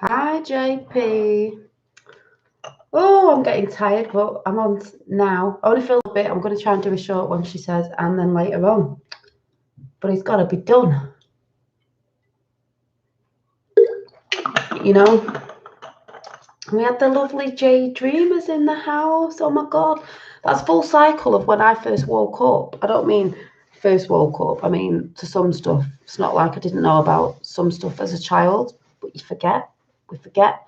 Hi, JP. Oh, I'm getting tired, but I'm on now. Only for a little bit. I'm going to try and do a short one, she says, and then later on. But it's got to be done. You know, we had the lovely J Dreamers in the house. Oh my God. That's full cycle of when I first woke up. I don't mean first woke up. I mean, to some stuff. It's not like I didn't know about some stuff as a child, but you forget. We forget.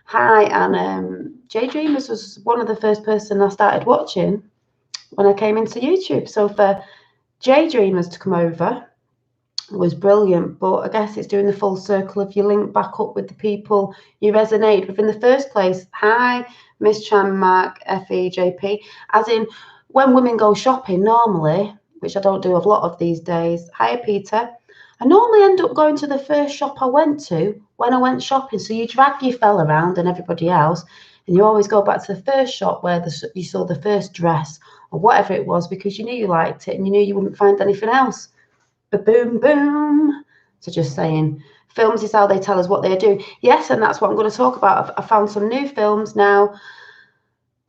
Hi, and J Dreamers was one of the first person I started watching when I came into YouTube. So for J Dreamers to come over was brilliant, but I guess it's doing the full circle of you link back up with the people you resonate with in the first place. Hi, Miss Chan, Mark, Effie, JP. As in, when women go shopping normally, which I don't do a lot of these days. Hi, Peter. I normally end up going to the first shop I went to when I went shopping. So you drag your fella around and everybody else, and you always go back to the first shop where you saw the first dress or whatever it was because you knew you liked it and you knew you wouldn't find anything else. Boom, boom. So just saying, films is how they tell us what they're doing. Yes, and that's what I'm going to talk about. I found some new films now.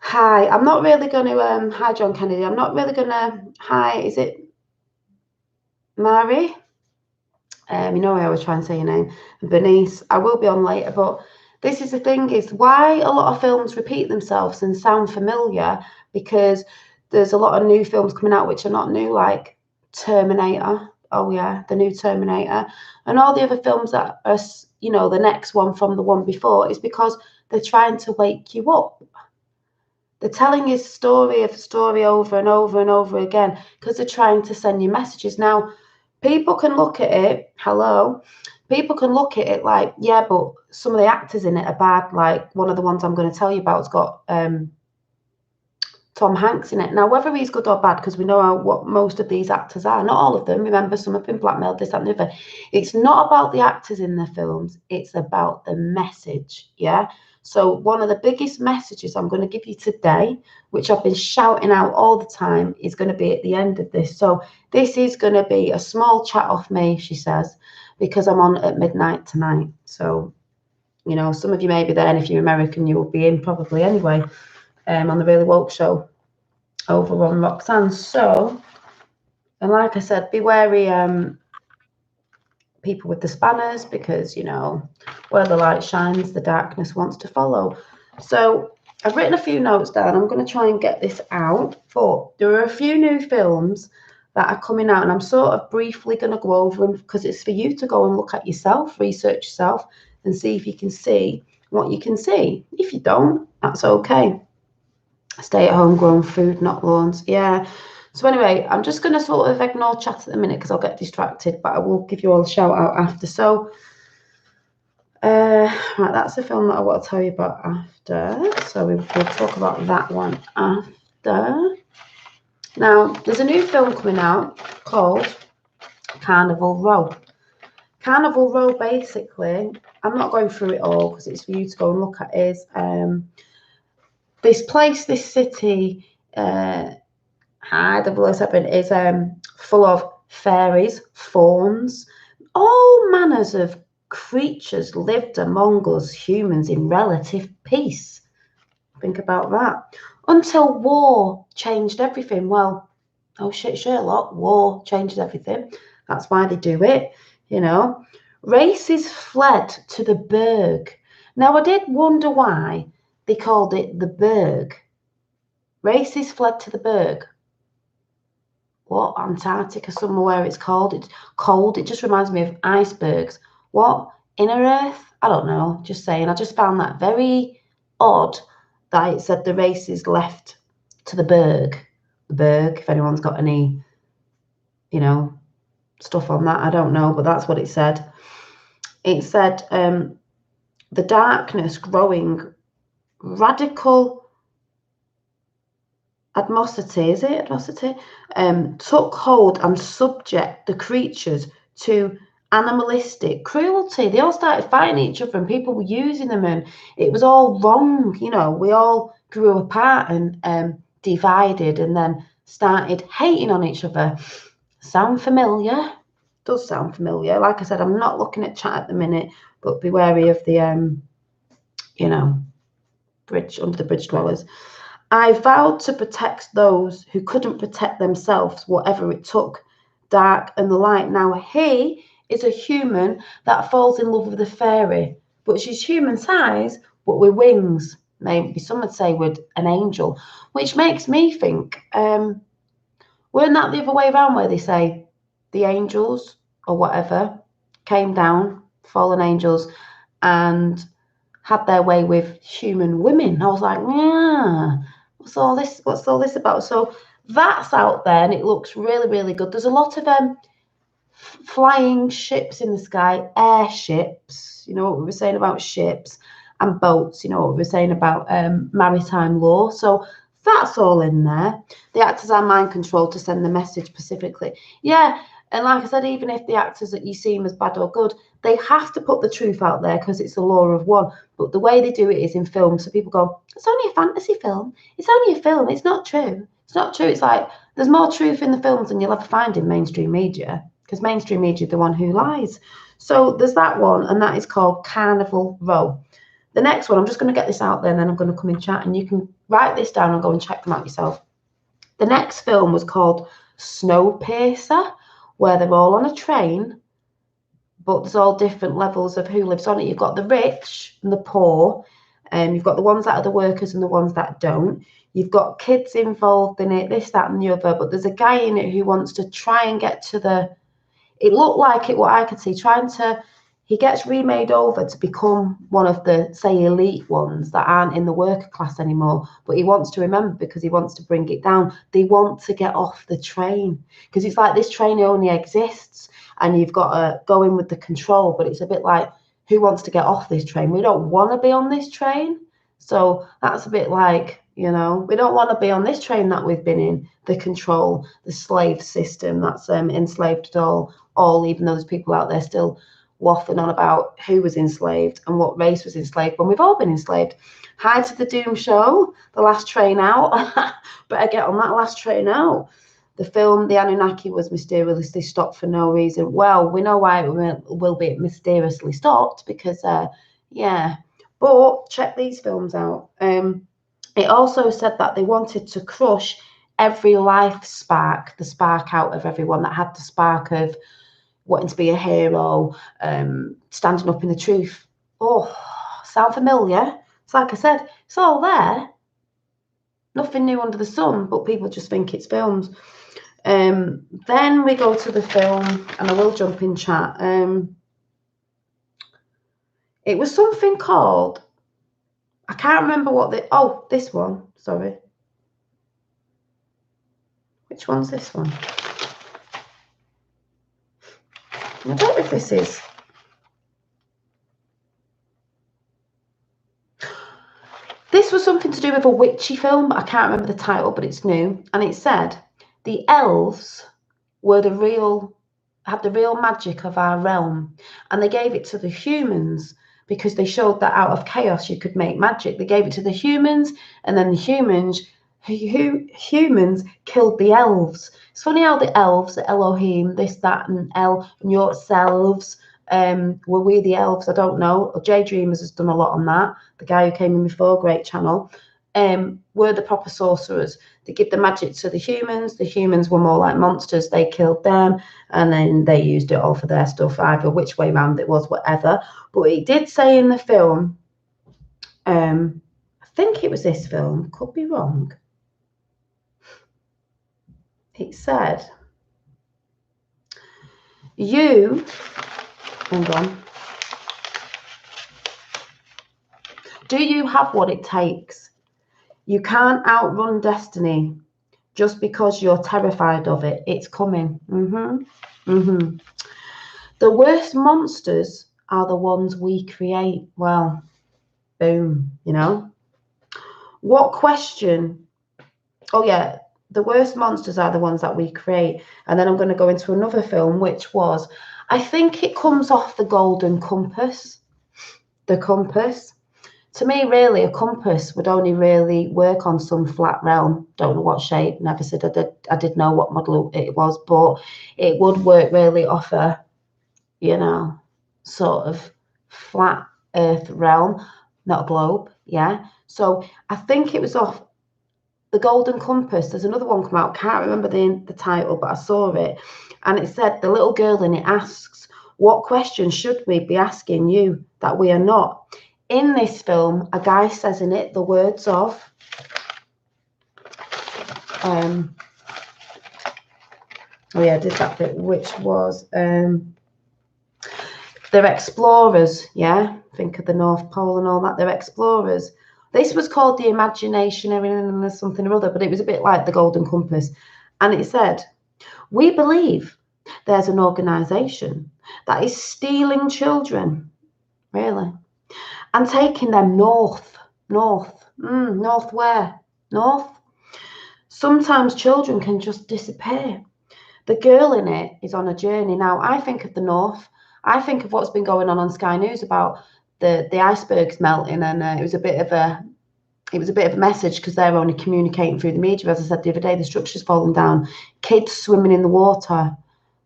Hi, I'm not really going to, hi, John Kennedy. I'm not really going to, hi, is it Mary? You know I always try and say your name. Bernice, I will be on later, but this is the thing is why a lot of films repeat themselves and sound familiar because there's a lot of new films coming out which are not new, like Terminator. Oh yeah, the new Terminator, and all the other films that are, you know, the next one from the one before is because they're trying to wake you up. They're telling you story of story over and over and over again because they're trying to send you messages. Now, people can look at it, people can look at it like, yeah, but some of the actors in it are bad. Like one of the ones I'm going to tell you about has got Tom Hanks in it. Now, whether he's good or bad, because we know what most of these actors are, not all of them. Remember, some have been blackmailed, this, that, and the other. It's not about the actors in the films. It's about the message, yeah? So one of the biggest messages I'm going to give you today, which I've been shouting out all the time, is going to be at the end of this. So this is going to be a small chat off me, she says, because I'm on at midnight tonight. So, you know, some of you may be there, and if you're American, you will be in probably anyway. On the Really Woke Show over on Roxanne. So, and like I said, be wary people with the spanners because, you know, where the light shines, the darkness wants to follow. So I've written a few notes down. I'm going to try and get this out, but there are a few new films that are coming out, and I'm sort of briefly going to go over them because it's for you to go and look at yourself, research yourself, and see if you can see what you can see. If you don't, that's okay. Stay at home, grown food, not lawns. Yeah. So anyway, I'm just going to sort of ignore chat at the minute because I'll get distracted, but I will give you all a shout out after. So, right, that's the film that I want to tell you about after. So we'll talk about that one after. Now, there's a new film coming out called Carnival Row. Carnival Row, basically, I'm not going through it all because it's for you to go and look at, is this place, this city, the 007 is full of fairies, fauns, all manners of creatures lived among us humans in relative peace. Think about that. Until war changed everything. Well, oh shit, Sherlock, war changes everything. That's why they do it, you know. Races fled to the Berg. Now, I did wonder why they called it the Berg. Races fled to the Berg. What? Antarctica, somewhere where it's cold. It's cold. It just reminds me of icebergs. What? Inner Earth? I don't know. Just saying. I just found that very odd that it said the races left to the Berg. The Berg, if anyone's got any, you know, stuff on that, I don't know, but that's what it said. It said the darkness growing radical atmosity, is it atmosity? Took hold and subject the creatures to animalistic cruelty. They all started fighting each other and people were using them and it was all wrong. You know, we all grew apart and divided and then started hating on each other. Sound familiar? Does sound familiar. Like I said, I'm not looking at chat at the minute, but be wary of the, you know, bridge under the bridge dwellers. I vowed to protect those who couldn't protect themselves, whatever it took, dark and the light. Now he is a human that falls in love with a fairy, but she's human size, but with wings. Maybe some would say with an angel, which makes me think, weren't that the other way around where they say the angels or whatever came down, fallen angels, and had their way with human women? I was like, yeah, what's all this about? So that's out there and it looks really, really good. There's a lot of flying ships in the sky, airships, you know what we were saying about ships, and boats, you know what we were saying about maritime law. So that's all in there. The actors are mind controlled to send the message specifically. Yeah, and like I said, even if the actors that you see them as bad or good, they have to put the truth out there because it's the law of one. But the way they do it is in film. So people go, it's only a fantasy film. It's only a film. It's not true. It's not true. It's like there's more truth in the films than you'll ever find in mainstream media, because mainstream media is the one who lies. So there's that one, and that is called Carnival Row. The next one, I'm just going to get this out there and then I'm going to come in chat and you can write this down and go and check them out yourself. The next film was called Snowpiercer, where they're all on a train, but there's all different levels of who lives on it. You've got the rich and the poor, and you've got the ones that are the workers and the ones that don't. You've got kids involved in it, this, that, and the other, but there's a guy in it who wants to try and get to the, it looked like it, what I could see, he gets remade over to become one of the, say, elite ones that aren't in the worker class anymore, but he wants to remember because he wants to bring it down. They want to get off the train because it's like this train only exists and you've got to go in with the control, but it's a bit like, who wants to get off this train? We don't want to be on this train. So that's a bit like, you know, we don't want to be on this train that we've been in, the control, the slave system that's enslaved all, even though there's people out there still waffling on about who was enslaved and what race was enslaved when we've all been enslaved. Hi to the Doom Show, the last train out. Better get on that last train out. The film, The Anunnaki, was mysteriously stopped for no reason. Well, we know why it will be mysteriously stopped because, yeah. But check these films out. It also said that they wanted to crush every life spark, the spark out of everyone that had the spark of wanting to be a hero, standing up in the truth. Oh, sound familiar? It's like I said, it's all there. Nothing new under the sun, but people just think it's films. Then we go to the film, and I will jump in chat. It was something called, I can't remember what this one, sorry. Which one's this one? I don't know if this is. This was something to do with a witchy film. I can't remember the title, but it's new. And it said the elves were had the real magic of our realm. And they gave it to the humans because they showed that out of chaos you could make magic. They gave it to the humans, and then the humans killed the elves. It's funny how the elves, the Elohim, this, that, and yourselves, were we the elves? I don't know. Jay Dreamers has done a lot on that. The guy who came in before, great channel. Were the proper sorcerers. They give the magic to the humans. The humans were more like monsters. They killed them, and then they used it all for their stuff, either which way round it was, whatever. But it did say in the film, I think it was this film, could be wrong. It said, hang on. Do you have what it takes? You can't outrun destiny just because you're terrified of it. It's coming. The worst monsters are the ones we create. Well, boom, you know. What question? Oh, yeah. The worst monsters are the ones that we create. And then I'm going to go into another film, which was, I think it comes off the Golden Compass. The Compass. To me, really, a compass would only really work on some flat realm. Don't know what shape. Never said I did know what model it was, but it would work really off a, you know, sort of flat Earth realm, not a globe. Yeah. So I think it was off the Golden Compass. There's another one come out. Can't remember the title, but I saw it, and it said the little girl in it asks, "What questions should we be asking you that we are not?" In this film, a guy says in it the words of, oh yeah, I did that bit, which was, they're explorers, yeah? Think of the North Pole and all that, they're explorers. This was called the Imagination and something or other, but it was a bit like the Golden Compass. And it said, "We believe there's an organisation that is stealing children," really, "and taking them north. North where? North? Sometimes children can just disappear. The girl in it is on a journey." Now, I think of the North. I think of what's been going on Sky News about the icebergs melting, and it was a bit of a message because they're only communicating through the media. As I said the other day, the structure's falling down, kids swimming in the water.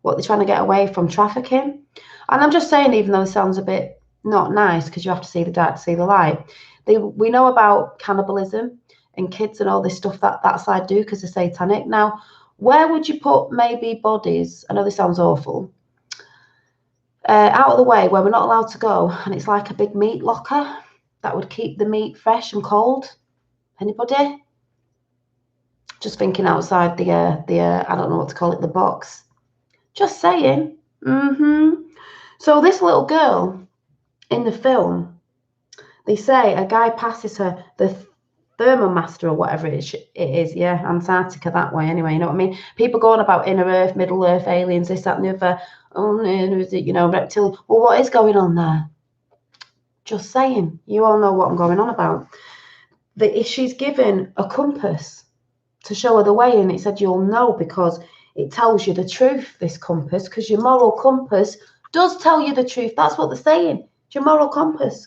What they're trying to get away from trafficking. And I'm just saying, even though it sounds a bit not nice, because you have to see the dark to see the light. We know about cannibalism and kids and all this stuff that side do because they're satanic. Now, where would you put maybe bodies? I know this sounds awful. Out of the way where we're not allowed to go, and it's like a big meat locker that would keep the meat fresh and cold. Anybody? Just thinking outside the I don't know what to call it, the box. Just saying. So this little girl in the film, they say a guy passes her the Thermomaster or whatever it is, yeah, Antarctica that way anyway, you know what I mean? People going about inner Earth, Middle Earth, aliens, this, that, and the other. Oh, no, is it, reptilian? Well, what is going on there? Just saying. You all know what I'm going on about. She's given a compass to show her the way, and it said you'll know because it tells you the truth, this compass, because your moral compass does tell you the truth. That's what they're saying. It's your moral compass.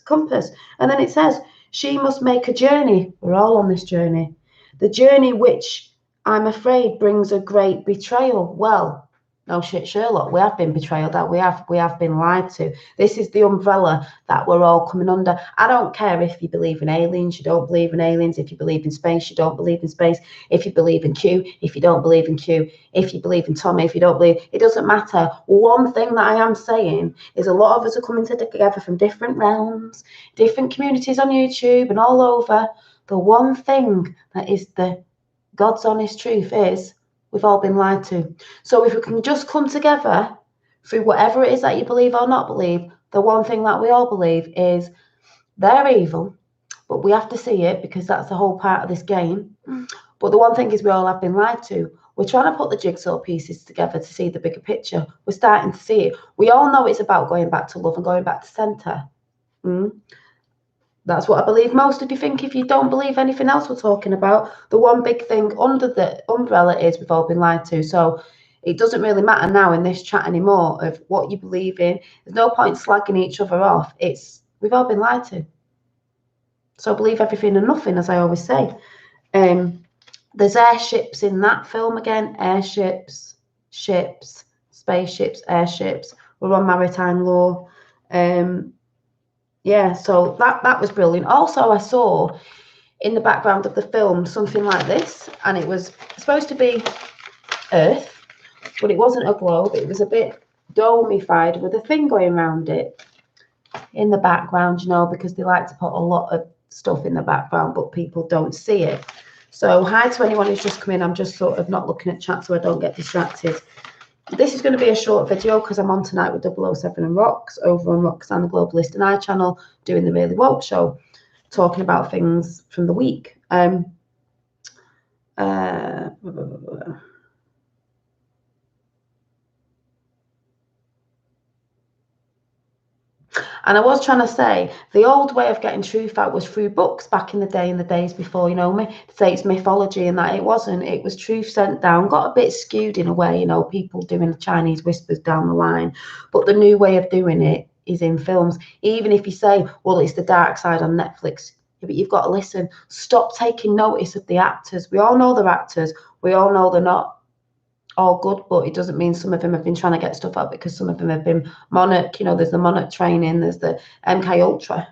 And then it says, she must make a journey. We're all on this journey. The journey which, I'm afraid, brings a great betrayal. Well, no shit, Sherlock, we have been betrayed, that we have been lied to. This is the umbrella that we're all coming under. I don't care if you believe in aliens, you don't believe in aliens. If you believe in space, you don't believe in space. If you believe in Q, if you don't believe in Q. If you believe in Tommy, if you don't believe, it doesn't matter. One thing that I am saying is a lot of us are coming together from different realms, different communities on YouTube and all over. The one thing that is the God's honest truth is we've all been lied to. So if we can just come together through whatever it is that you believe or not believe, the one thing that we all believe is they're evil, but we have to see it because that's the whole part of this game. But the one thing is we all have been lied to. We're trying to put the jigsaw pieces together to see the bigger picture. We're starting to see it. We all know it's about going back to love and going back to center. That's what I believe. Most of you think if you don't believe anything else we're talking about, the one big thing under the umbrella is we've all been lied to. So it doesn't really matter now in this chat anymore of what you believe in. There's no point slagging each other off. It's we've all been lied to. So believe everything and nothing, as I always say. There's airships in that film again. Airships, ships, spaceships, airships. We're on maritime law. Yeah, so that was brilliant. Also, I saw in the background of the film something like this, and it was supposed to be Earth, but it wasn't a globe. It was a bit domeified with a thing going around it in the background, because they like to put a lot of stuff in the background, but people don't see it. So hi to anyone who's just come in. I'm just sort of not looking at chat so I don't get distracted. This is going to be a short video because I'm on tonight with 007 and Rox over on Roxanne the Globalist and I channel doing the Really Woke Show, talking about things from the week. And I was trying to say, the old way of getting truth out was through books back in the day, in the days before, to say it's mythology and that. It wasn't. It was truth sent down, got a bit skewed in a way, people doing the Chinese whispers down the line. But the new way of doing it is in films. Even if you say, well, it's the dark side on Netflix, but you've got to listen. Stop taking notice of the actors. We all know they're actors. We all know they're not all good, but it doesn't mean some of them have been trying to get stuff out, because some of them have been Monarch. You know, there's the Monarch training, there's the MK Ultra,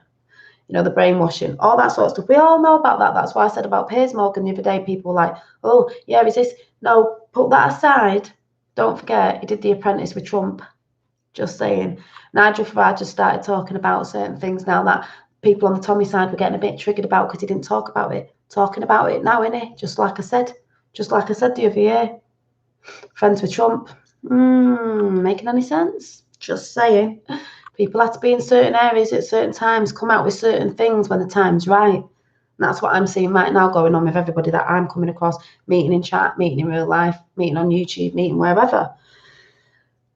you know, the brainwashing, all that sort of stuff. We all know about that. That's why I said about Piers Morgan the other day. People were like, oh, yeah, is this? No, put that aside. Don't forget, he did The Apprentice with Trump. Just saying. Nigel Farage just started talking about certain things now that people on the Tommy side were getting a bit triggered about, because he didn't talk about it. Talking about it now, innit? Just like I said the other year. Friends with Trump. Making any sense? Just saying. People have to be in certain areas at certain times, come out with certain things when the time's right. And that's what I'm seeing right now going on with everybody that I'm coming across, meeting in chat, meeting in real life, meeting on YouTube, meeting wherever.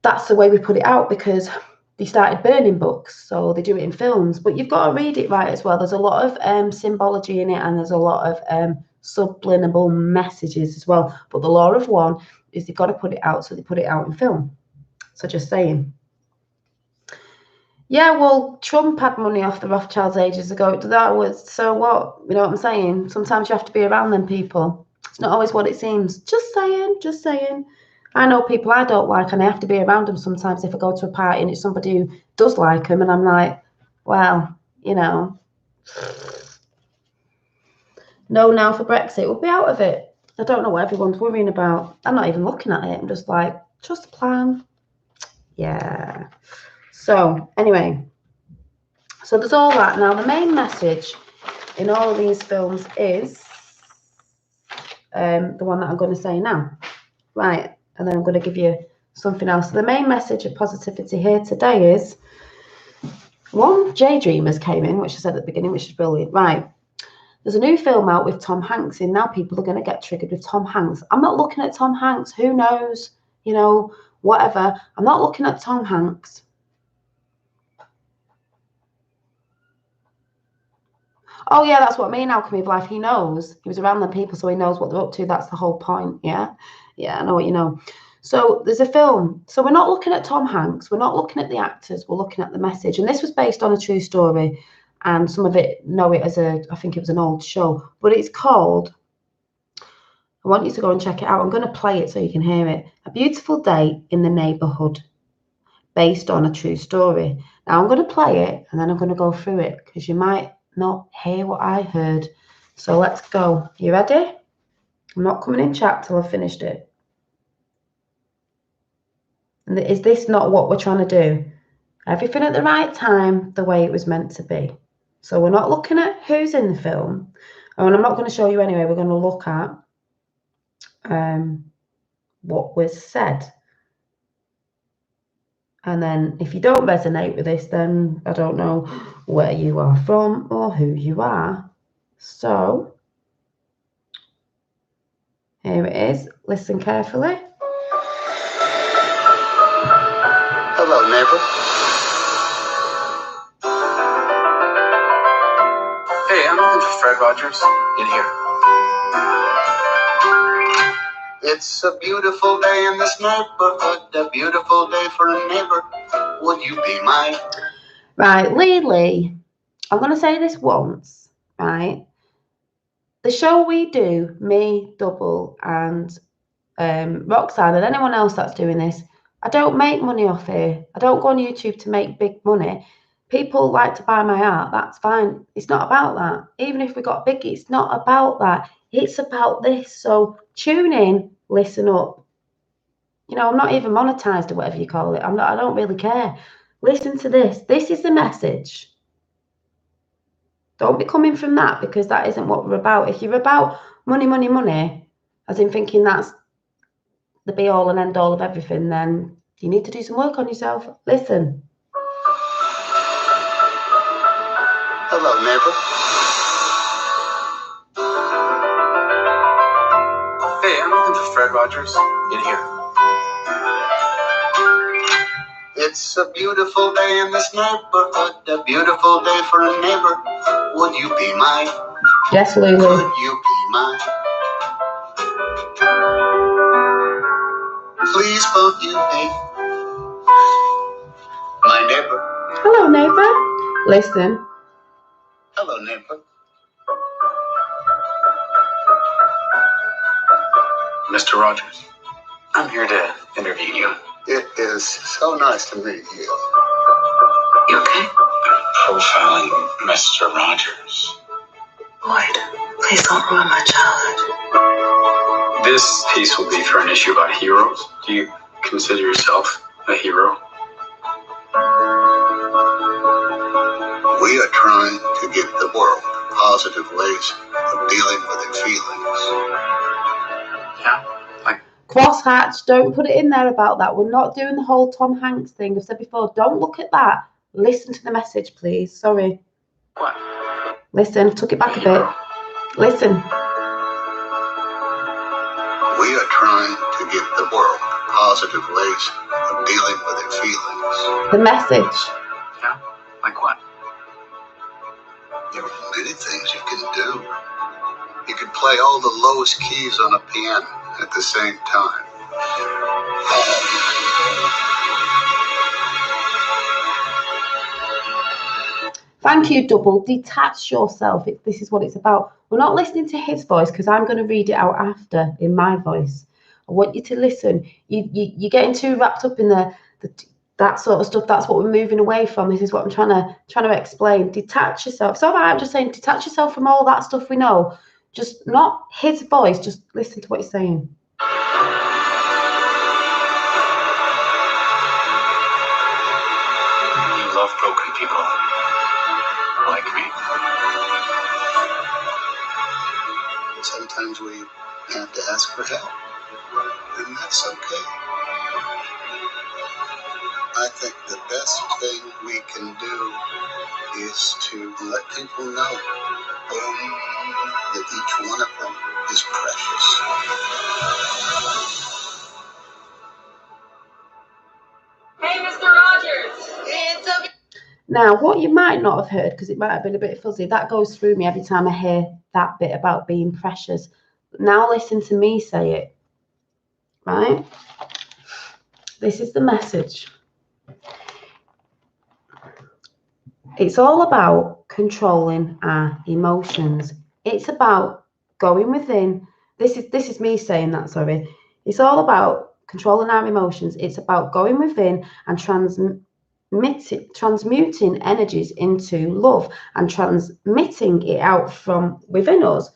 That's the way we put it out, because they started burning books, so they do it in films. But you've got to read it right as well. There's a lot of symbology in it, and there's a lot of subliminal messages as well. But the law of one is they've got to put it out, so they put it out in film. So just saying. Yeah, well, Trump had money off the Rothschilds ages ago. That was, so what? You know what I'm saying? Sometimes you have to be around them people. It's not always what it seems. Just saying. I know people I don't like, and I have to be around them sometimes if I go to a party and it's somebody who does like them, and I'm like, well, you know, no now for Brexit. We'll be out of it. I don't know what everyone's worrying about. I'm not even looking at it. I'm just like, trust the plan. Yeah. So anyway, so there's all that. Now the main message in all of these films is the one that I'm going to say now. Right. And then I'm going to give you something else. So the main message of positivity here today is, one, J-Dreamers came in, which I said at the beginning, which is brilliant. Right. There's a new film out with Tom Hanks in. Now people are going to get triggered with Tom Hanks. I'm not looking at Tom Hanks. Who knows? You know, whatever. I'm not looking at Tom Hanks. Oh, yeah, that's what I mean. Alchemy of Life. He knows. He was around them people, so he knows what they're up to. That's the whole point. Yeah. Yeah, I know what you know. So there's a film. So we're not looking at Tom Hanks. We're not looking at the actors. We're looking at the message. And this was based on a true story. And some of it know it as I think it was an old show. But it's called, I want you to go and check it out. I'm going to play it so you can hear it. A Beautiful Day in the Neighborhood, based on a true story. Now I'm going to play it, and then I'm going to go through it, because you might not hear what I heard. So let's go. You ready? I'm not coming in chat till I've finished it. And is this not what we're trying to do? Everything at the right time, the way it was meant to be. So we're not looking at who's in the film. And I'm not going to show you anyway. We're going to look at what was said. And then if you don't resonate with this, then I don't know where you are from or who you are. So here it is. Listen carefully. Hello, neighbor. Hey, I'm looking for Fred Rogers. In here. It's a beautiful day in this neighborhood, a beautiful day for a neighbor. Would you be mine? Right, Lily, I'm going to say this once, right? The show we do, me, Double, and Roxanne, and anyone else that's doing this, I don't make money off here. I don't go on YouTube to make big money. People like to buy my art. That's fine. It's not about that. Even if we got big, it's not about that. It's about this. So tune in, listen up. You know, I'm not even monetized or whatever you call it. I don't really care. Listen to this. This is the message. Don't be coming from that, because that isn't what we're about. If you're about money, money, money, as in thinking that's the be all and end all of everything, then you need to do some work on yourself. Listen. Hello, neighbor. Hey, I'm looking for Fred Rogers. In here. It's a beautiful day in this neighborhood, a beautiful day for a neighbor. Would you be mine? Yes, Lulu. Would you be mine? Please won't you be my neighbor? Hello, neighbor. Listen. Hello, neighbor. Mr. Rogers, I'm here to interview you. It is so nice to meet you. You okay? Profiling Mr. Rogers. Lloyd, please don't ruin my childhood. This piece will be for an issue about heroes. Do you consider yourself a hero? We are trying to give the world positive ways of dealing with their feelings. Yeah? Crosshatch, don't put it in there about that. We're not doing the whole Tom Hanks thing. I've said before, don't look at that. Listen to the message, please. Sorry. What? Listen, took it back a bit. Listen. We are trying to give the world positive ways of dealing with their feelings. The message. Yeah? Like what? There are many things you can do. You can play all the lowest keys on a piano at the same time. Thank you, Double. Detach yourself. This is what it's about. We're not listening to his voice because I'm going to read it out after in my voice. I want you to listen. You're getting too wrapped up in that sort of stuff. That's what we're moving away from. This is what I'm trying to explain. Detach yourself. So I'm just saying, detach yourself from all that stuff we know. Just not his voice. Just listen to what he's saying. You love broken people. Like me. Sometimes we have to ask for help, and that's okay. I think the best thing we can do is to let people know that each one of them is precious. Hey, Mr. Rogers. It's okay. Now, what you might not have heard, because it might have been a bit fuzzy, that goes through me every time I hear that bit about being precious. Now listen to me say it, right? This is the message. It's all about controlling our emotions. It's about going within. This is me saying that, sorry. It's all about controlling our emotions. It's about going within and transmuting energies into love and transmitting it out from within us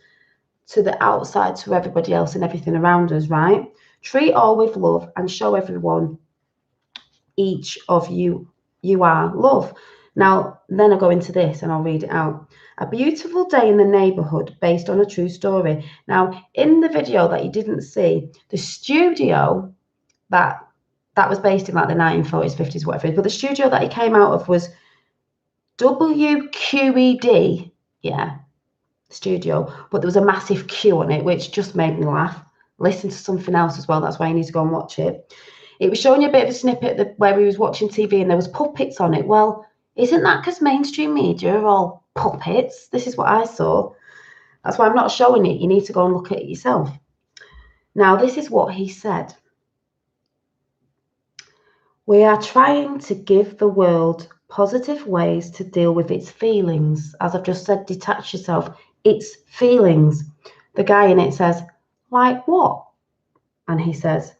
to the outside, to everybody else and everything around us, right? Treat all with love and show everyone, each of you are love. Now, then I go into this and I'll read it out. A beautiful day in the neighborhood based on a true story. Now, in the video that you didn't see, the studio that was based in like the 1940s, 50s, whatever, but the studio that he came out of was WQED, yeah, studio, but there was a massive Q on it, which just made me laugh. Listen to something else as well, that's why you need to go and watch it. It was showing you a bit of a snippet where he was watching TV and there was puppets on it. Well, isn't that because mainstream media are all puppets? This is what I saw. That's why I'm not showing it. You need to go and look at it yourself. Now, this is what he said. We are trying to give the world positive ways to deal with its feelings. As I've just said, detach yourself. Its feelings. The guy in it says, like what? And he says,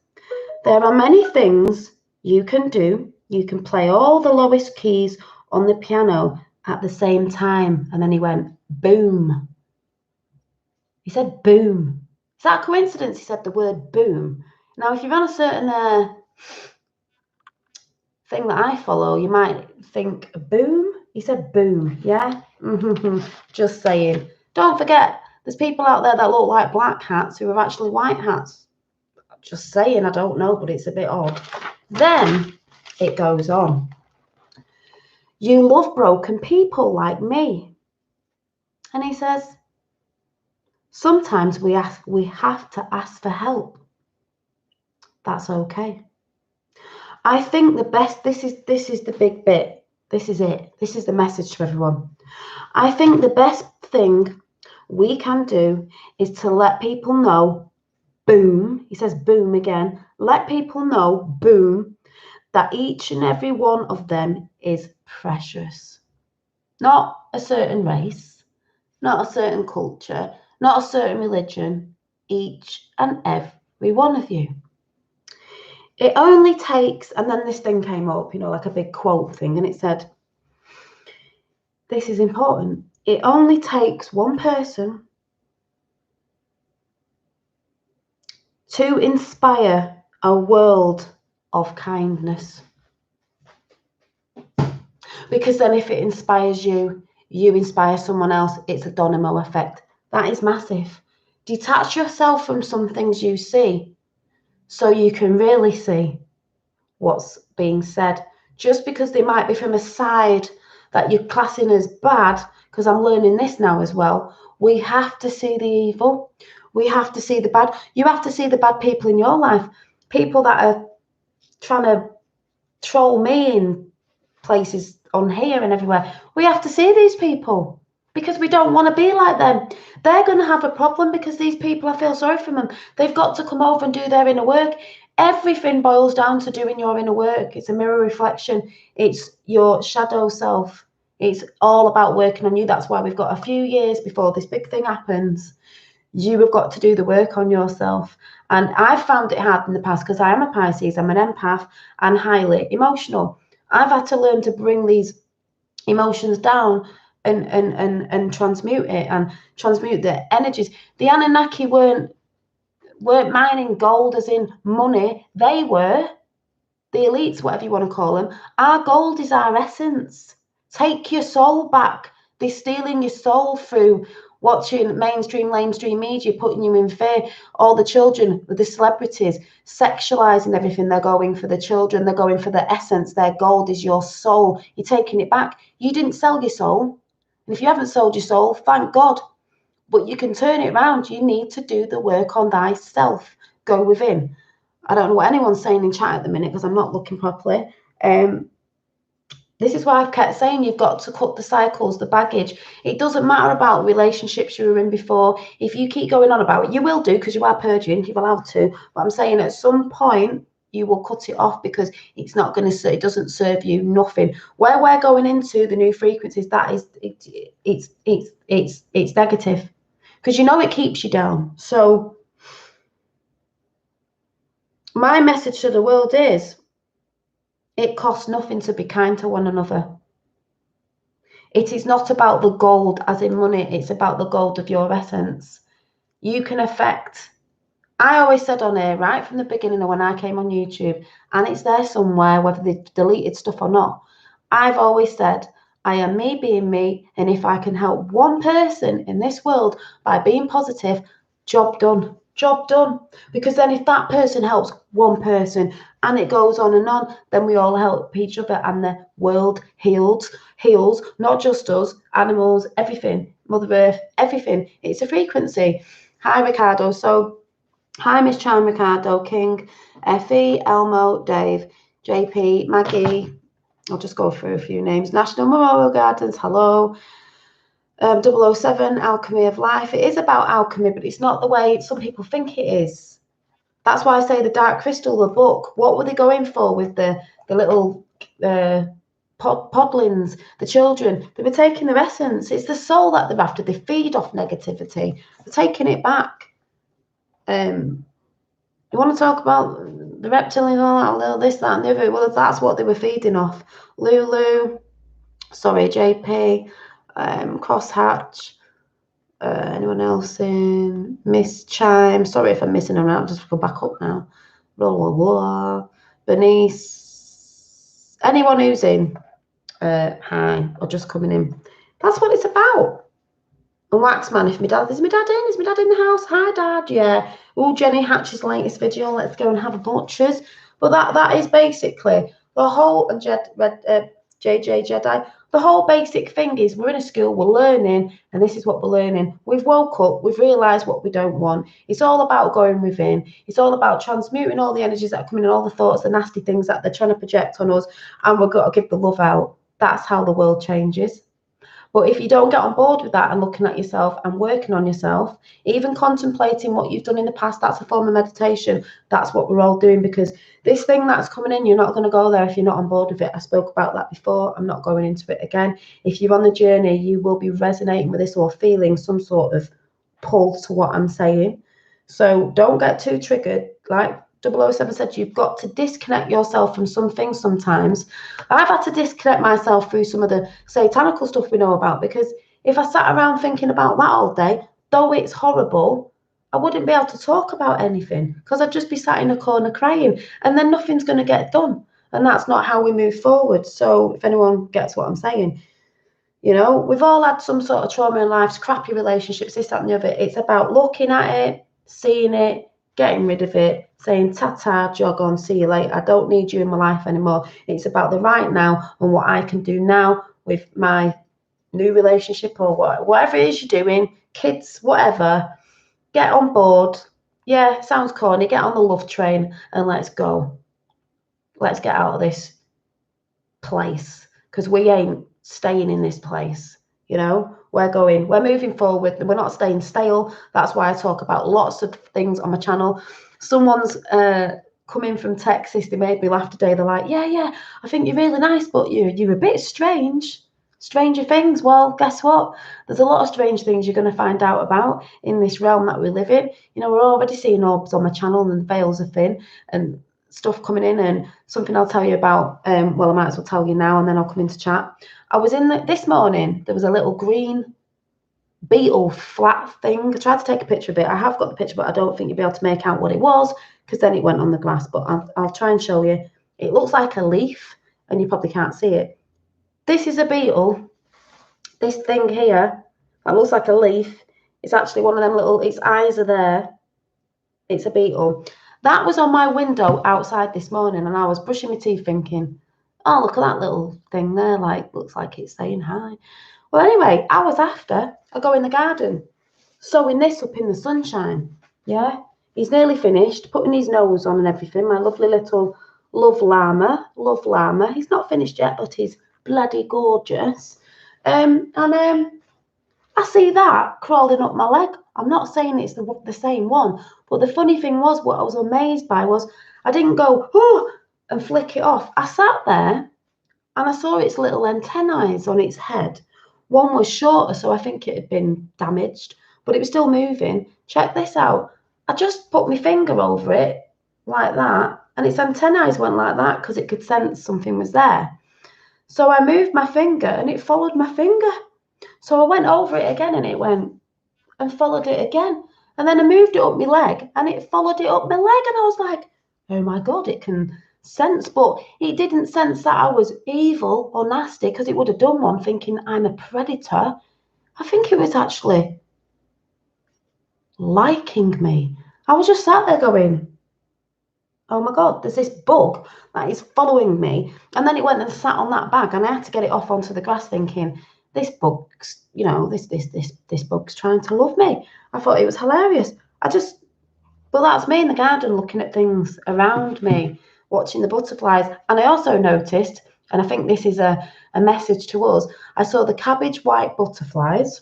there are many things you can do. You can play all the lowest keys on the piano at the same time. And then he went, boom. He said, boom. Is that a coincidence? He said the word boom. Now, if you're on a certain thing that I follow, you might think boom. He said boom, yeah? Just saying. Don't forget, there's people out there that look like black hats who are actually white hats. Just saying, I don't know, but it's a bit odd. Then it goes on. You love broken people like me. And he says, sometimes we have to ask for help. That's okay. I think the best, this is the big bit. This is it. This is the message to everyone. I think the best thing we can do is to let people know, boom, he says boom again, let people know, boom, that each and every one of them is precious. Not a certain race, not a certain culture, not a certain religion, each and every one of you. It only takes, and then this thing came up, you know, like a big quote thing, and it said, this is important. It only takes one person to inspire a world of kindness. Because then if it inspires you, you inspire someone else, it's a domino effect. That is massive. Detach yourself from some things you see so you can really see what's being said. Just because they might be from a side that you're classing as bad, because I'm learning this now as well, we have to see the evil. We have to see the bad. You have to see the bad people in your life. People that are trying to troll me in places on here and everywhere. We have to see these people because we don't want to be like them. They're going to have a problem because these people, I feel sorry for them. They've got to come over and do their inner work. Everything boils down to doing your inner work. It's a mirror reflection. It's your shadow self. It's all about working on you. That's why we've got a few years before this big thing happens. You have got to do the work on yourself. And I've found it hard in the past because I am a Pisces, I'm an empath and highly emotional. I've had to learn to bring these emotions down and transmute it and transmute the energies. The Anunnaki weren't mining gold as in money. They were the elites, whatever you want to call them. Our gold is our essence. Take your soul back. They're stealing your soul through watching mainstream media, putting you in fear. All the children with the celebrities sexualizing everything. They're going for the children. They're going for the essence. Their gold is your soul. You're taking it back. You didn't sell your soul. And if you haven't sold your soul, thank God. But you can turn it around. You need to do the work on thyself. Go within. I don't know what anyone's saying in chat at the minute because I'm not looking properly. This is why I've kept saying you've got to cut the cycles, the baggage. It doesn't matter about relationships you were in before. If you keep going on about it, you will do because you are purging, you're allowed to. But I'm saying at some point you will cut it off because it's not going to, it doesn't serve you nothing. Where we're going into the new frequencies, that is, it's negative because you know it keeps you down. So my message to the world is, it costs nothing to be kind to one another. It is not about the gold as in money. It's about the gold of your essence. You can affect. I always said on here, right from the beginning of when I came on YouTube, and it's there somewhere, whether they deleted stuff or not. I've always said, I am me being me. And if I can help one person in this world by being positive, job done. Job done. Because then if that person helps one person and it goes on, then we all help each other and the world heals, not just us, animals, everything, Mother Earth, everything. It's a frequency. Hi, Ricardo. So, hi, Miss Charm, Ricardo, King, Effie, Elmo, Dave, JP, Maggie. I'll just go through a few names. National Memorial Gardens, hello. 007, Alchemy of Life. It is about alchemy, but it's not the way some people think it is. That's why I say the Dark Crystal, the book. What were they going for with the little podlings, the children? They were taking their essence. It's the soul that they're after. They feed off negativity. They're taking it back. You want to talk about the reptilian, all that, this, that, and the other? Well, that's what they were feeding off. Lulu, sorry, JP. Crosshatch, anyone else in? Miss Chime, sorry if I'm missing them out, just go back up now. Blah, blah, blah. Bernice, anyone who's in, hi, or just coming in. That's what it's about. And Waxman, if my dad, is my dad in? Is my dad in the house? Hi, Dad, yeah. Oh, Jenny Hatch's latest video, let's go and have a butchers. But that is basically the whole, and JJ Jedi, the whole basic thing is we're in a school, we're learning, and this is what we're learning. We've woke up, we've realised what we don't want. It's all about going within. It's all about transmuting all the energies that are coming in, all the thoughts, the nasty things that they're trying to project on us, and we've got to give the love out. That's how the world changes. But if you don't get on board with that and looking at yourself and working on yourself, even contemplating what you've done in the past, that's a form of meditation. That's what we're all doing, because this thing that's coming in, you're not going to go there if you're not on board with it. I spoke about that before. I'm not going into it again. If you're on the journey, you will be resonating with this or feeling some sort of pull to what I'm saying. So don't get too triggered. Like 007 said, you've got to disconnect yourself from some things sometimes. I've had to disconnect myself through some of the satanical stuff we know about, because if I sat around thinking about that all day, though it's horrible, I wouldn't be able to talk about anything, because I'd just be sat in a corner crying, and then nothing's going to get done. And that's not how we move forward. So if anyone gets what I'm saying, you know, we've all had some sort of trauma in life, crappy relationships, this, that, and the other. It's about looking at it, seeing it, getting rid of it, saying ta-ta, jog on, see you later. I don't need you in my life anymore. It's about the right now and what I can do now with my new relationship or whatever it is you're doing, kids, whatever. Get on board. Yeah, sounds corny. Get on the love train and let's go. Let's get out of this place, because we ain't staying in this place. You know, we're moving forward. We're not staying stale. That's why I talk about lots of things on my channel. Someone's coming from Texas. They made me laugh today. They're like, yeah, I think you're really nice, but you're a bit strange. Stranger things. Well, guess what? There's a lot of strange things you're going to find out about in this realm that we live in. You know, we're already seeing orbs on my channel, and the veils are thin and stuff coming in. And something I'll tell you about, well, I might as well tell you now, and then I'll come into chat. I was in this morning, there was a little green beetle flat thing. I tried to take a picture of it. I have got the picture, but I don't think you'll be able to make out what it was, because then it went on the grass. But I'll try and show you. It looks like a leaf, and you probably can't see it. This is a beetle. This thing here, that looks like a leaf. It's actually one of them little, its eyes are there. It's a beetle. That was on my window outside this morning, and I was brushing my teeth thinking, oh, look at that little thing there, like, looks like it's saying hi. Well, anyway, hours after, I go in the garden, sewing this up in the sunshine. Yeah, he's nearly finished, putting his nose on and everything. My lovely little love llama. He's not finished yet, but he's bloody gorgeous. I see that crawling up my leg. I'm not saying it's the same one, but the funny thing was, what I was amazed by was, I didn't go, oh, and flick it off. I sat there and I saw its little antennae on its head. One was shorter, so I think it had been damaged, but it was still moving. Check this out. I just put my finger over it like that, and its antennae went like that because it could sense something was there. So I moved my finger and it followed my finger. So I went over it again and it went and followed it again. And then I moved it up my leg and it followed it up my leg. And I was like, oh my God, it can sense. But it didn't sense that I was evil or nasty, because it would have done one thinking I'm a predator. I think it was actually liking me. I was just sat there going, oh my God, there's this bug that is following me. And then it went and sat on that bag, and I had to get it off onto the grass thinking, this bug's, you know, this bug's trying to love me. I thought it was hilarious. Well, that's me in the garden looking at things around me, watching the butterflies. And I also noticed, and I think this is a message to us, I saw the cabbage white butterflies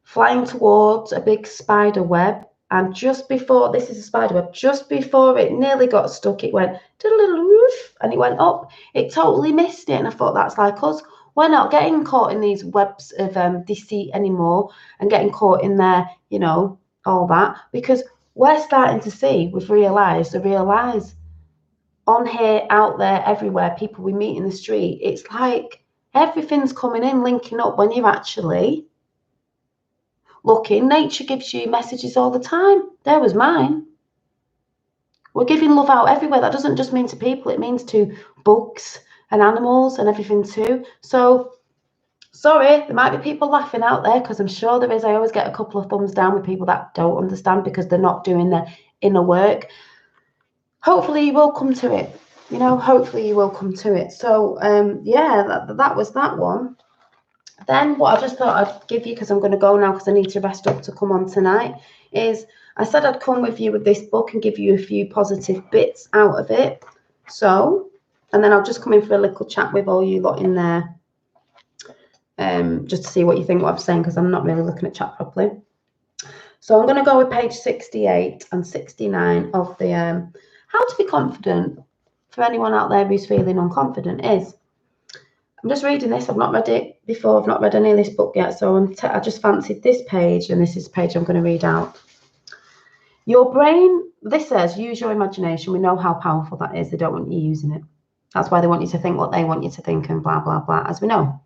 flying towards a big spider web. And just before, this is a spider web, just before it nearly got stuck, it went, and it went up. It totally missed it. And I thought, that's like us. We're not getting caught in these webs of deceit anymore and getting caught in there, you know, all that. Because we're starting to see, we've realised the real lies. On here, out there, everywhere, people we meet in the street, it's like everything's coming in, linking up when you're actually looking. Nature gives you messages all the time. There was mine. We're giving love out everywhere. That doesn't just mean to people, it means to bugs and animals and everything too. So, sorry, there might be people laughing out there, because I'm sure there is. I always get a couple of thumbs down with people that don't understand because they're not doing their inner work. Hopefully you will come to it. You know, hopefully you will come to it. So, yeah, that was that one. Then what I just thought I'd give you, because I'm going to go now because I need to rest up to come on tonight, is I said I'd come with you with this book and give you a few positive bits out of it. So, and then I'll just come in for a little chat with all you lot in there. just to see what you think what I'm saying, because I'm not really looking at chat properly. So I'm going to go with page 68 and 69 of the How to Be Confident for anyone out there who's feeling unconfident is. I'm just reading this. I've not read it before. I've not read any of this book yet. So I just fancied this page, and this is the page I'm going to read out. Your brain, this says, use your imagination. We know how powerful that is. They don't want you using it. That's why they want you to think what they want you to think and blah, blah, blah, as we know.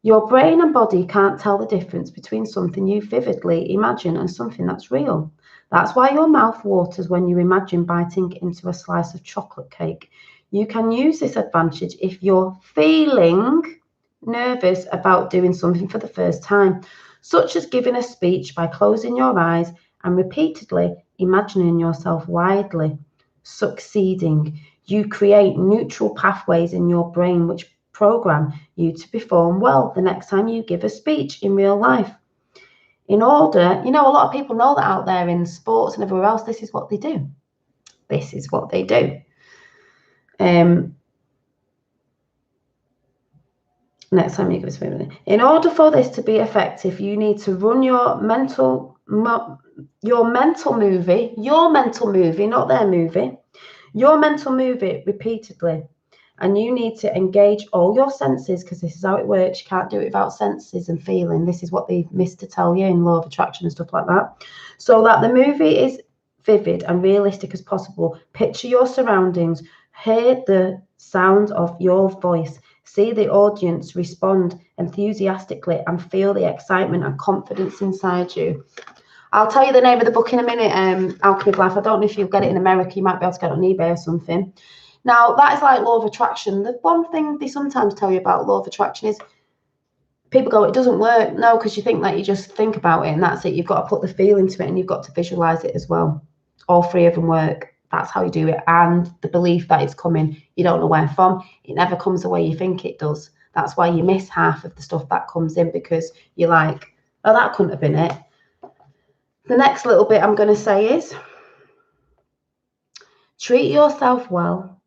Your brain and body can't tell the difference between something you vividly imagine and something that's real. That's why your mouth waters when you imagine biting into a slice of chocolate cake. You can use this advantage if you're feeling nervous about doing something for the first time, such as giving a speech by closing your eyes and repeatedly imagining yourself widely succeeding. You create neutral pathways in your brain which program you to perform well the next time you give a speech in real life. In order, a lot of people know that out there in sports and everywhere else, this is what they do. This is what they do. Next time you give a speech. In order for this to be effective, you need to run your mental movie, not their movie, your mental movie repeatedly. And you need to engage all your senses, because this is how it works. You can't do it without senses and feeling. This is what they missed to tell you in Law of Attraction and stuff like that. So that the movie is vivid and realistic as possible. Picture your surroundings. Hear the sound of your voice. See the audience respond enthusiastically and feel the excitement and confidence inside you. I'll tell you the name of the book in a minute, Alchemy of Life. I don't know if you'll get it in America. You might be able to get it on eBay or something. Now, that is like Law of Attraction. The one thing they sometimes tell you about Law of Attraction is people go, it doesn't work. No, because you think that you just think about it and that's it. You've got to put the feel into it and you've got to visualize it as well. All three of them work. That's how you do it. And the belief that it's coming, you don't know where from. It never comes the way you think it does. That's why you miss half of the stuff that comes in, because you're like, oh, that couldn't have been it. The next little bit I'm going to say is treat yourself well.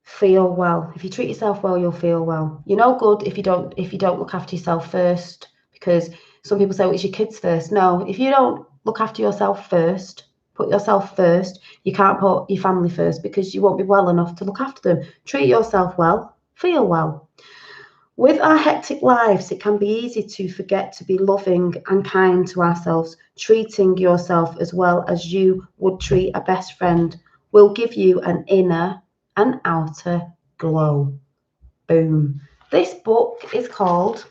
Feel well. If you treat yourself well, you'll feel well. You're no good if you don't look after yourself first, because some people say, well, it's your kids first. No, if you don't look after yourself first, put yourself first, you can't put your family first, because you won't be well enough to look after them. Treat yourself well, feel well. With our hectic lives, it can be easy to forget to be loving and kind to ourselves. Treating yourself as well as you would treat a best friend will give you an inner and outer glow. Boom. This book is called,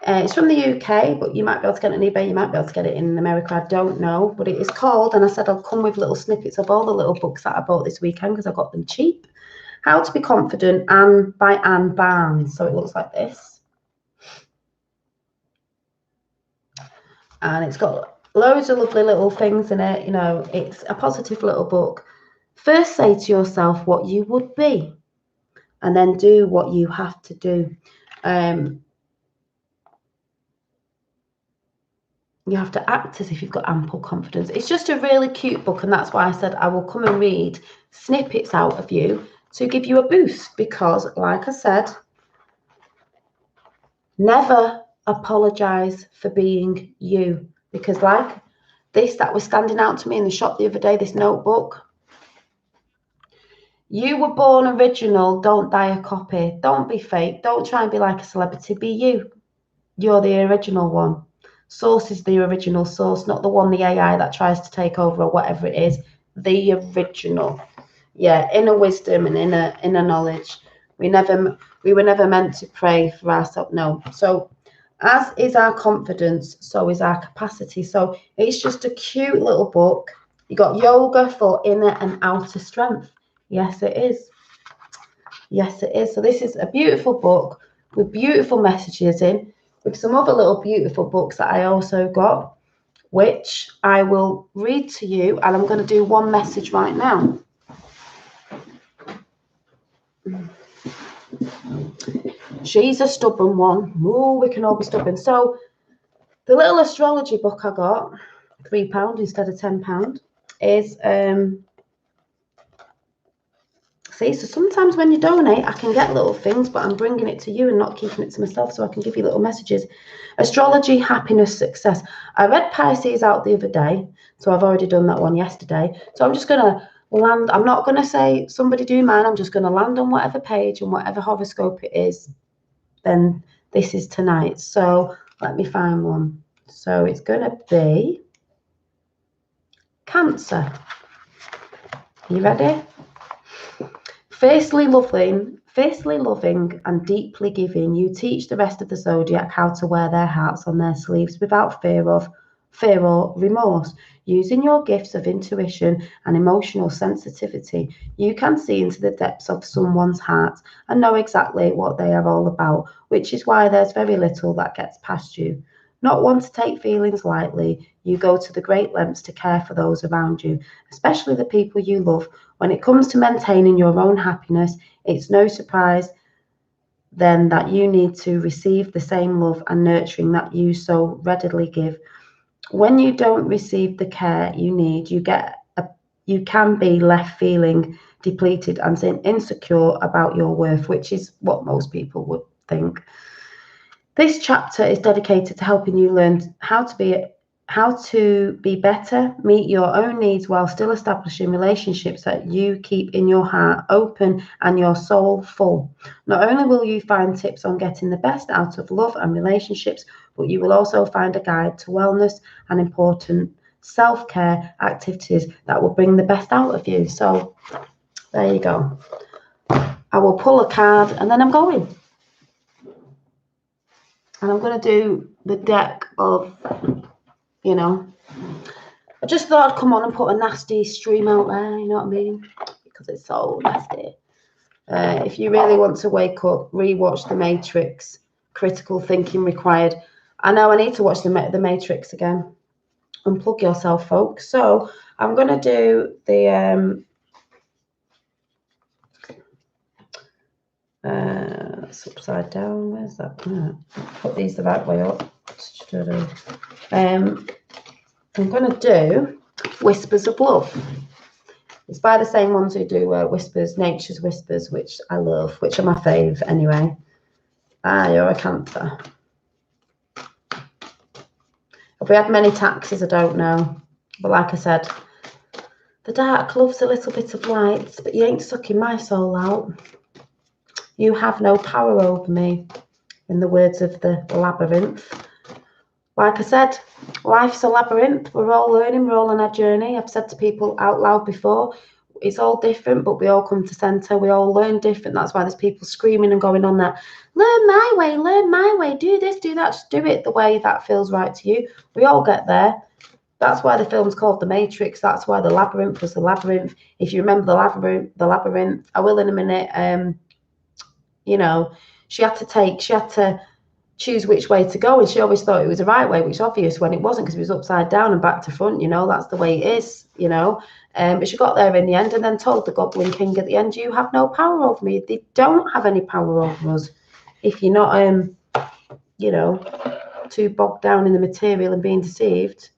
it's from the UK, but you might be able to get it on eBay, you might be able to get it in America, I don't know, but it is called, and I said I'll come with little snippets of all the little books that I bought this weekend because I got them cheap. How to Be Confident, by Anne Barnes. So it looks like this. And it's got loads of lovely little things in it. It's a positive little book. First, say to yourself what you would be, and then do what you have to do. You have to act as if you've got ample confidence. It's just a really cute book, and that's why I said I will come and read snippets out of you to give you a boost, because, like I said, never apologize for being you. Because like this that was standing out to me in the shop the other day, this notebook. You were born original, don't die a copy. Don't be fake. Don't try and be like a celebrity. Be you. You're the original one. Source is the original source, not the one, the AI that tries to take over or whatever it is. The original. Yeah, inner wisdom and inner knowledge. We were never meant to pray for ourselves. No. So as is our confidence, so is our capacity. So it's just a cute little book. You got yoga for inner and outer strength. Yes, it is. Yes, it is. So this is a beautiful book with beautiful messages in, with some other little beautiful books that I also got, which I will read to you. And I'm going to do one message right now. She's a stubborn one. Ooh, we can all be stubborn. So the little astrology book I got, £3 instead of £10, is 6 See, so sometimes when you donate, I can get little things, but I'm bringing it to you and not keeping it to myself, so I can give you little messages. Astrology, happiness, success. I read Pisces out the other day, so I've already done that one yesterday. So I'm just going to land. I'm not going to say somebody do mine. I'm just going to land on whatever page and whatever horoscope it is. Then this is tonight. So let me find one. So it's going to be Cancer. Are you ready? Fiercely loving and deeply giving, you teach the rest of the zodiac how to wear their hearts on their sleeves without fear or remorse. Using your gifts of intuition and emotional sensitivity, you can see into the depths of someone's heart and know exactly what they are all about, which is why there's very little that gets past you. Not one to take feelings lightly, you go to the great lengths to care for those around you, especially the people you love. When it comes to maintaining your own happiness, it's no surprise then that you need to receive the same love and nurturing that you so readily give. When you don't receive the care you need, you can be left feeling depleted and insecure about your worth, which is what most people would think. This chapter is dedicated to helping you learn how to be better, meet your own needs while still establishing relationships that you keep in your heart open and your soul full. Not only will you find tips on getting the best out of love and relationships, but you will also find a guide to wellness and important self-care activities that will bring the best out of you. So there you go. I will pull a card and then I'm going. And I'm going to do the deck of, I just thought I'd come on and put a nasty stream out there, you know what I mean? Because it's so nasty. If you really want to wake up, rewatch The Matrix, critical thinking required. I know I need to watch The Matrix again. Unplug yourself, folks. So I'm going to do the... it's upside down. Where's that? Put these the right way up. I'm going to do Whispers of Love. It's by the same ones who do Whispers, Nature's Whispers, which I love, which are my fave anyway. You're a Cancer. Have we had many taxes? I don't know. But like I said, the dark loves a little bit of light, but you ain't sucking my soul out. You have no power over me, in the words of the Labyrinth. Like I said, life's a labyrinth. We're all learning, we're all on our journey. I've said to people out loud before, it's all different, but we all come to centre. We all learn different. That's why there's people screaming and going on that, learn my way, do this, do that. Just do it the way that feels right to you. We all get there. That's why the film's called The Matrix. That's why the labyrinth was the labyrinth. If you remember the labyrinth, I will in a minute. She had to choose which way to go, and she always thought it was the right way, which is obvious when it wasn't, because it was upside down and back to front. That's the way it is. But she got there in the end and then told the Goblin King at the end, you have no power over me. They don't have any power over us if you're not too bogged down in the material and being deceived.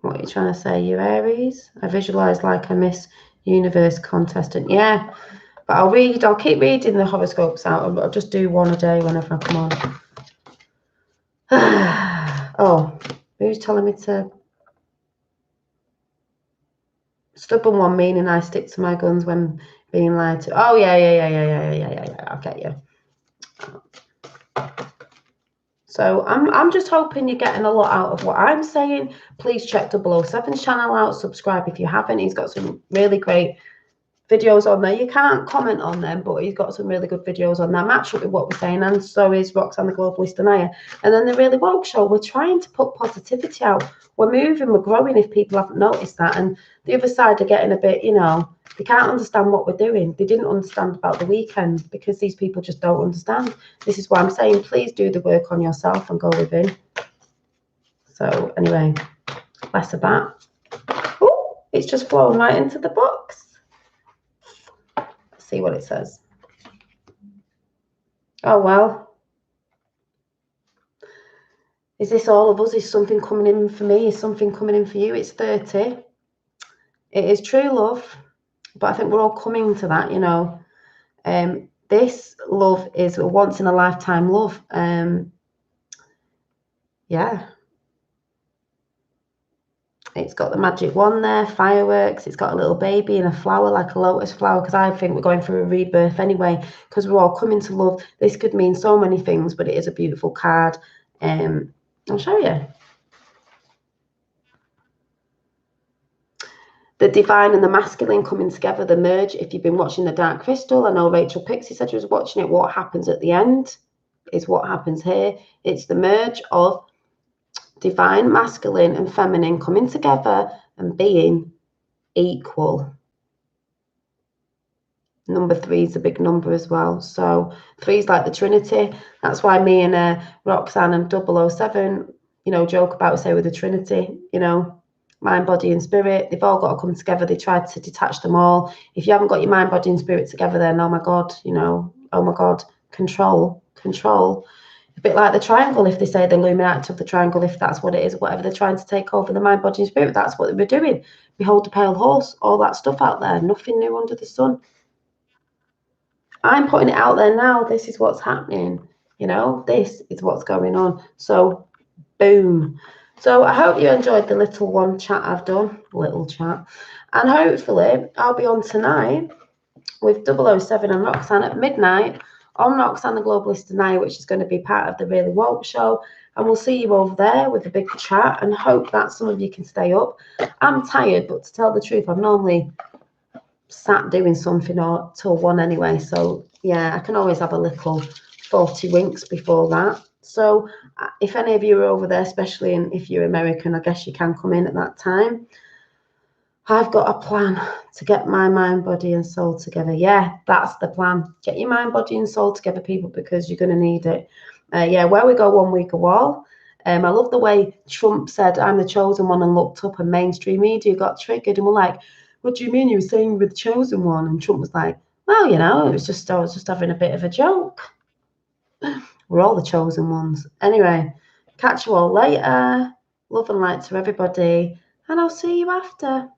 What are you trying to say? You Aries? I visualise like a Miss Universe contestant. Yeah, but I'll keep reading the horoscopes out. I'll just do one a day whenever I come on. Oh, who's telling me to? Stubborn one, meaning I stick to my guns when being lied to. Oh, yeah. I'll get you. So I'm just hoping you're getting a lot out of what I'm saying. Please check 007's channel out. Subscribe if you haven't. He's got some really great videos on there. You can't comment on them, but he's got some really good videos on there. Match up with what we're saying, and so is Roxanne the Globalist Anaya. And then the Really Woke Show. We're trying to put positivity out. We're moving, we're growing, if people haven't noticed that. And the other side are getting a bit, they can't understand what we're doing. They didn't understand about the weekend because these people just don't understand. This is why I'm saying, please do the work on yourself and go within. So anyway, less of that. Oh, it's just flown right into the box. Let's see what it says. Oh, well. Is this all of us? Is something coming in for me? Is something coming in for you? It's 30. It is true love, but I think we're all coming to that, you know. This love is a once in a lifetime love. Yeah. It's got the magic wand there, fireworks. It's got a little baby and a flower, like a lotus flower, because I think we're going through a rebirth anyway, because we're all coming to love. This could mean so many things, but it is a beautiful card. I'll show you. The divine and the masculine coming together, the merge. If you've been watching The Dark Crystal, I know Rachel Pixie said she was watching it. What happens at the end is what happens here. It's the merge of divine, masculine, and feminine coming together and being equal. Number 3 is a big number as well. So 3 is like the Trinity. That's why me and Roxanne and 007, you know, joke about, say, with the Trinity, you know, mind, body, and spirit. They've all got to come together. They tried to detach them all. If you haven't got your mind, body, and spirit together, then oh my God, you know, oh my God, control. A bit like the triangle, if they say the Illuminati of the triangle, if that's what it is, whatever they're trying to take over the mind, body, and spirit, that's what they were doing. Behold the pale horse, all that stuff out there, nothing new under the sun. I'm putting it out there now. This is what's happening. You know, this is what's going on. So, boom. So I hope you enjoyed the little one chat I've done. Little chat. And hopefully I'll be on tonight with 007 and Roxanne at midnight on Roxanne the Globalist tonight, which is going to be part of the Really Woke show. And we'll see you over there with a big chat and hope that some of you can stay up. I'm tired, but to tell the truth, I'm normally sat doing something or till 1 anyway, so yeah, I can always have a little 40 winks before that. So if any of you are over there, especially if you're American, I guess you can come in at that time. I've got a plan to get my mind, body, and soul together. Yeah, that's the plan. Get your mind, body, and soul together, people, because you're going to need it. Yeah, where we go one, we go all. I love the way Trump said, I'm the chosen one, and looked up, and mainstream media got triggered and were like, what do you mean you were saying you were the chosen one? And Trump was like, well, you know, I was just having a bit of a joke. We're all the chosen ones. Anyway, catch you all later. Love and light to everybody, and I'll see you after.